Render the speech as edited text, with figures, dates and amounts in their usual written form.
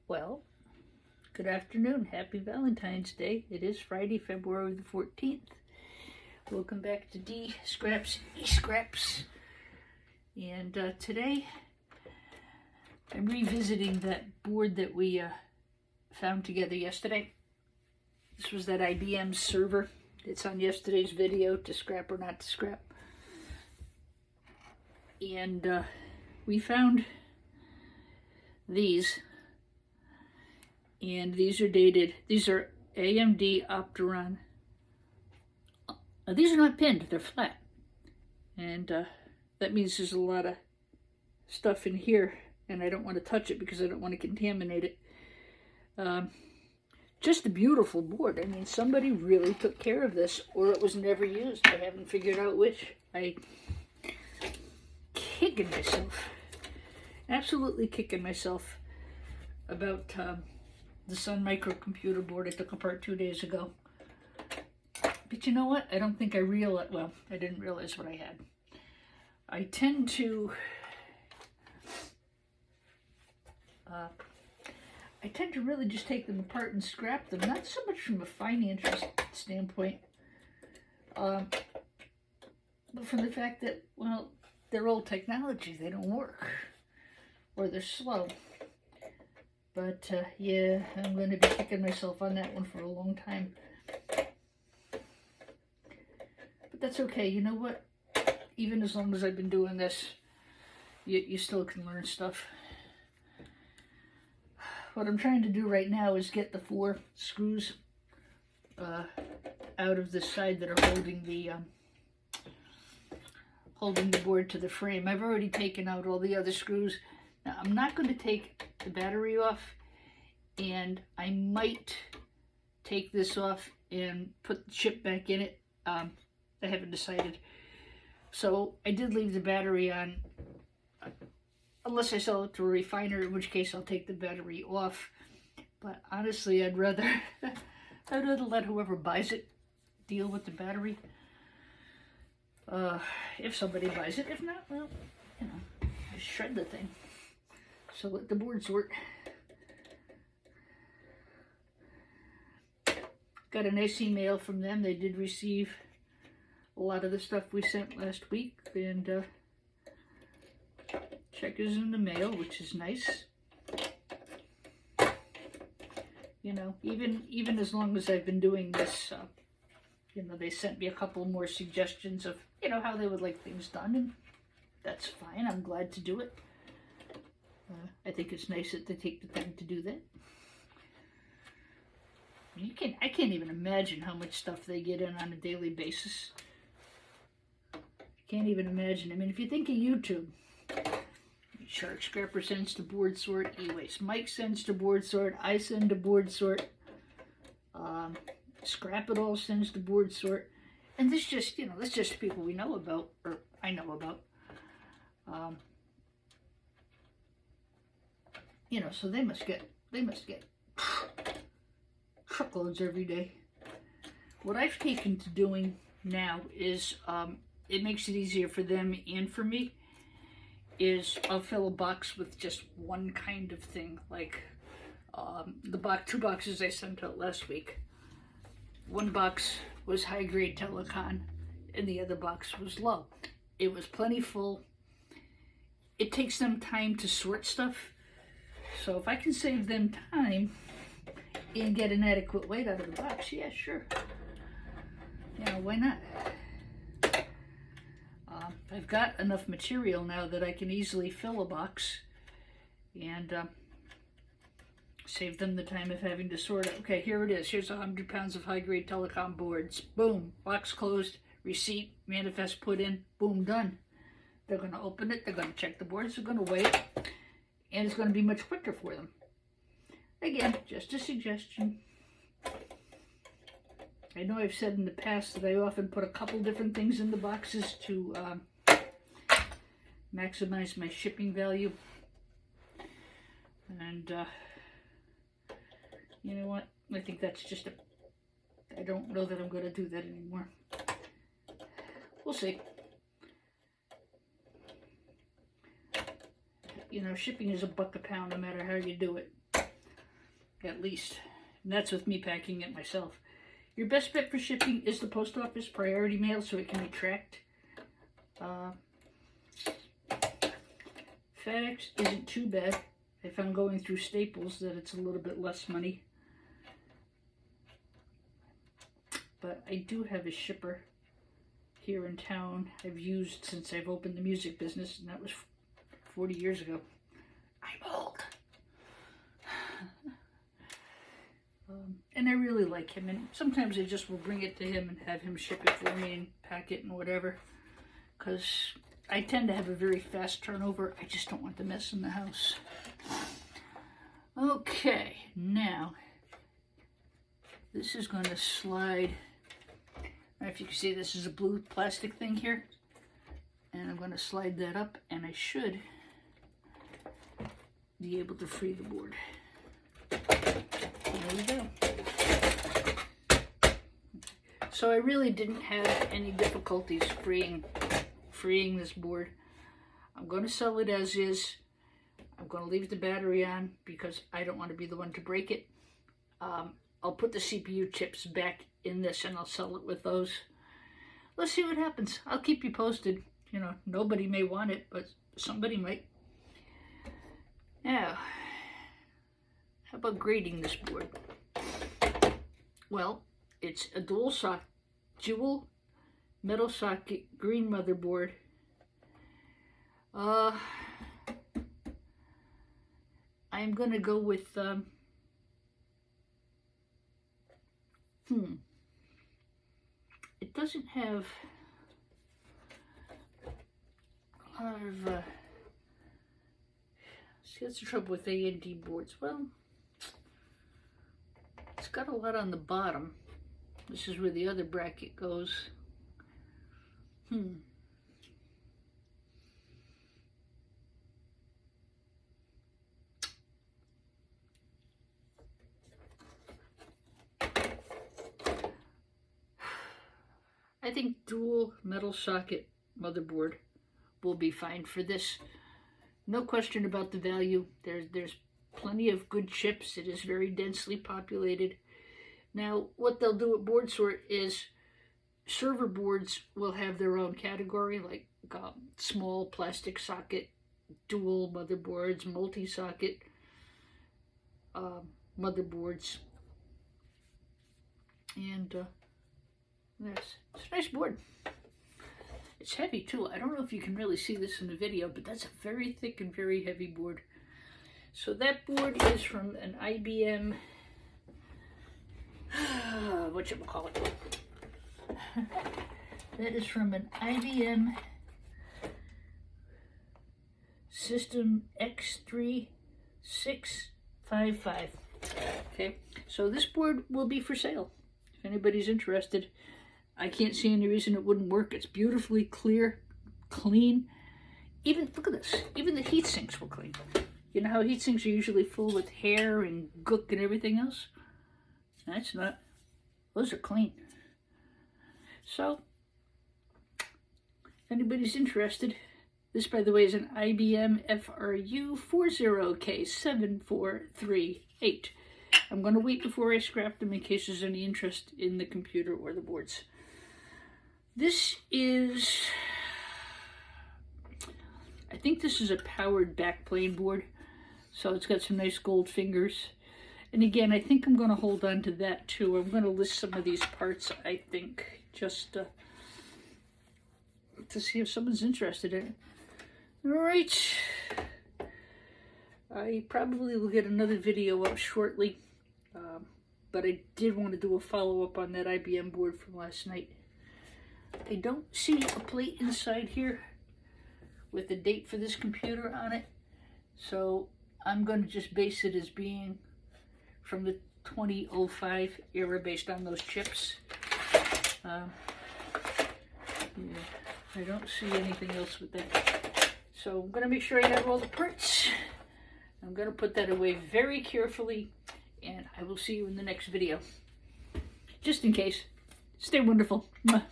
Well, good afternoon. Happy Valentine's Day. It is Friday, February the 14th. Welcome back to D Scraps, E Scraps. And today I'm revisiting that board that we found together yesterday. This was that IBM server. It's on yesterday's video, to scrap or not to scrap. And we found these. And these are dated. These are AMD Opteron. These are not pinned, they're flat. And that means there's a lot of stuff in here, and I don't want to touch it because I don't want to contaminate it. Just a beautiful board. I mean, somebody really took care of this, or it was never used. I haven't figured out which. Kicking myself. Absolutely kicking myself about the Sun microcomputer board I took apart 2 days ago. But you know what? I don't think I realized, well, I didn't realize what I had. I tend to really just take them apart and scrap them, not so much from a financial standpoint, but from the fact that, well, they're old technology, they don't work, or they're slow. But yeah, I'm going to be kicking myself on that one for a long time. But that's okay. You know what? Even as long as I've been doing this, you still can learn stuff. What I'm trying to do right now is get the 4 screws out of the side that are holding the board to the frame. I've already taken out all the other screws. Now, I'm not going to take the battery off, and I might take this off and put the chip back in it. I haven't decided. So I did leave the battery on, unless I sell it to a refiner, in which case I'll take the battery off. But honestly, I'd rather let whoever buys it deal with the battery. If somebody buys it. If not, well, you know, just shred the thing. So let the board sort. Got a nice email from them. They did receive a lot of the stuff we sent last week, and check is in the mail, which is nice. You know, even as long as I've been doing this, you know, they sent me a couple more suggestions of, you know, how they would like things done, and that's fine. I'm glad to do it. I think it's nice that they take the time to do that. I can't even imagine how much stuff they get in on a daily basis. I can't even imagine. I mean, if you think of YouTube, Shark Scrapper sends to board sort, E-Waste Mike sends to board sort, I send to board sort, Scrap It All sends to board sort, and this just, you know, this just people we know about, or I know about. You know, so they must get truckloads every day. What I've taken to doing now is, it makes it easier for them and for me, is I'll fill a box with just one kind of thing, like the 2 boxes I sent out last week. One box was high-grade telecom, and the other box was low. It was plenty full. It takes them time to sort stuff. So if I can save them time and get an adequate weight out of the box, yeah, sure. You know, why not? I've got enough material now that I can easily fill a box and save them the time of having to sort it. Okay, here it is. Here's 100 pounds of high-grade telecom boards. Boom, box closed, receipt, manifest put in, boom, done. They're going to open it, they're going to check the boards, they're going to weigh it, and it's going to be much quicker for them. Again, just a suggestion. I know I've said in the past that I often put a couple different things in the boxes to maximize my shipping value. And you know what? I think that's just I don't know that I'm going to do that anymore. We'll see. You know, shipping is $1 a pound no matter how you do it. at least. And that's with me packing it myself. Your best bet for shipping is the post office priority mail so it can be tracked. FedEx isn't too bad. I found going through Staples that it's a little bit less money. But I do have a shipper here in town I've used since I've opened the music business, and that was 40 years ago. I'm old. And I really like him, and sometimes I just will bring it to him and have him ship it for me and pack it and whatever, because I tend to have a very fast turnover. I just don't want the mess in the house. Okay, now this is going to slide. I don't know if you can see, this is a blue plastic thing here, and I'm going to slide that up, and I should be able to free the board. There we go. So I really didn't have any difficulties freeing this board. I'm going to sell it as is. I'm going to leave the battery on because I don't want to be the one to break it. I'll put the CPU chips back in this and I'll sell it with those. Let's see what happens. I'll keep you posted. You know, nobody may want it, but somebody might. Now, how about grading this board? Well, it's a dual metal socket green motherboard. I'm going to go with it doesn't have a lot of see, that's the trouble with A&D boards. Well, it's got a lot on the bottom. This is where the other bracket goes. I think dual metal socket motherboard will be fine for this. No question about the value. There's plenty of good chips. It is very densely populated. Now, what they'll do at Board Sort is server boards will have their own category, like small plastic socket, dual motherboards, multi-socket motherboards. And it's a nice board. It's heavy too. I don't know if you can really see this in the video, but that's a very thick and very heavy board. So that board is from an IBM, whatchamacallit? That is from an IBM System x3655. Okay, so this board will be for sale if anybody's interested. I can't see any reason it wouldn't work. It's beautifully clear, clean. Even, look at this, even the heat sinks were clean. You know how heat sinks are usually full with hair and gook and everything else? That's not. Those are clean. So, if anybody's interested, this, by the way, is an IBM FRU 40K7438. I'm going to wait before I scrap them in case there's any interest in the computer or the boards. This is, I think this is a powered backplane board. So it's got some nice gold fingers. And again, I think I'm going to hold on to that too. I'm going to list some of these parts, I think, just to see if someone's interested in it. All right. I probably will get another video up shortly. But I did want to do a follow-up on that IBM board from last night. I don't see a plate inside here with the date for this computer on it. So I'm going to just base it as being from the 2005 era based on those chips. Yeah, I don't see anything else with that. So I'm going to make sure I have all the parts. I'm going to put that away very carefully, and I will see you in the next video. Just in case. Stay wonderful. Mwah.